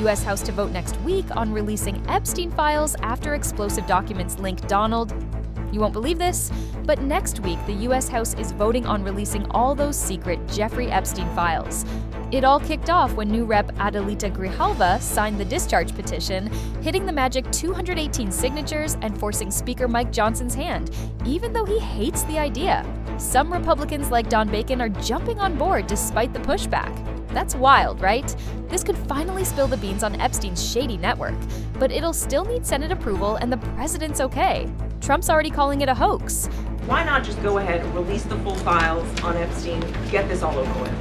U.S. House to vote next week on releasing Epstein files after explosive documents link Donald. You won't believe this, but next week the U.S. House is voting on releasing all those secret Jeffrey Epstein files. It all kicked off when new Rep. Adelita Grijalva signed the discharge petition, hitting the magic 218 signatures and forcing Speaker Mike Johnson's hand, even though he hates the idea. Some Republicans like Don Bacon are jumping on board despite the pushback. That's wild, right? This could finally spill the beans on Epstein's shady network, but it'll still need Senate approval and the president's okay. Trump's already calling it a hoax. Why not just go ahead and release the full files on Epstein, get this all over with?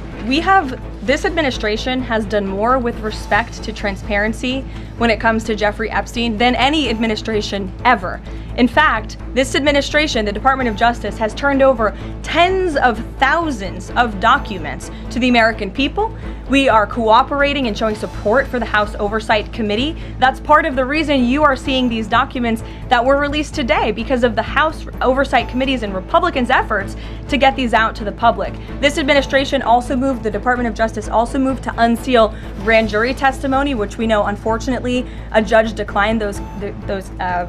This administration has done more with respect to transparency when it comes to Jeffrey Epstein than any administration ever. In fact, this administration, the Department of Justice, has turned over tens of thousands of documents to the American people. We are cooperating and showing support for the House Oversight Committee. That's part of the reason you are seeing these documents that were released today, because of the House Oversight Committee's and Republicans' efforts to get these out to the public. This administration also moved, the Department of Justice also moved to unseal grand jury testimony, which we know, unfortunately, a judge declined those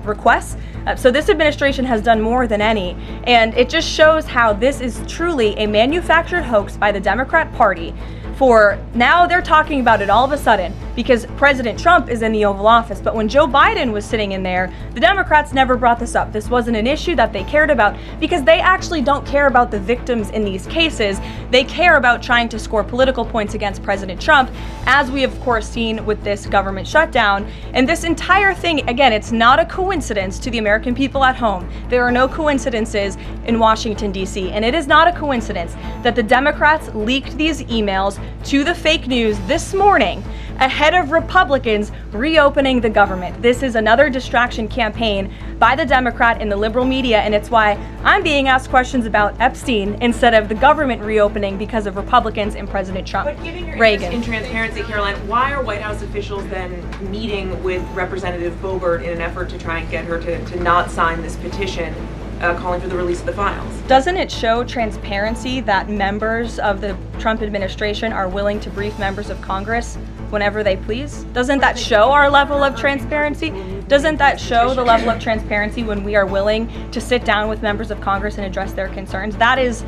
requests. So this administration has done more than any, and it just shows how this is truly a manufactured hoax by the Democrat Party. For now, they're talking about it all of a sudden because President Trump is in the Oval Office. But when Joe Biden was sitting in there, the Democrats never brought this up. This wasn't an issue that they cared about because they actually don't care about the victims in these cases. They care about trying to score political points against President Trump, as we have, of course, seen with this government shutdown. And this entire thing, again, it's not a coincidence to the American people at home. There are no coincidences in Washington, D.C. And it is not a coincidence that the Democrats leaked these emails to the fake news this morning ahead of Republicans reopening the government. This is another distraction campaign by the Democrat and the liberal media, and it's why I'm being asked questions about Epstein instead of the government reopening because of Republicans and President Trump. But given your interest in transparency, Caroline, why are White House officials then meeting with Representative Boebert in an effort to try and get her to not sign this petition calling for the release of the files? Doesn't it show transparency that members of the Trump administration are willing to brief members of Congress whenever they please? Doesn't that show our level of transparency? Doesn't that show the level of transparency when we are willing to sit down with members of Congress and address their concerns? That's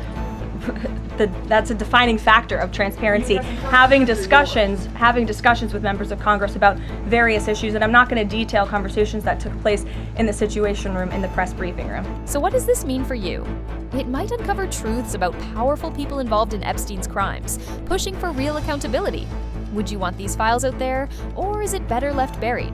a defining factor of transparency. Having discussions with members of Congress about various issues, and I'm not going to detail conversations that took place in the Situation Room in the press briefing room. So what does this mean for you? It might uncover truths about powerful people involved in Epstein's crimes, pushing for real accountability. Would you want these files out there, or is it better left buried?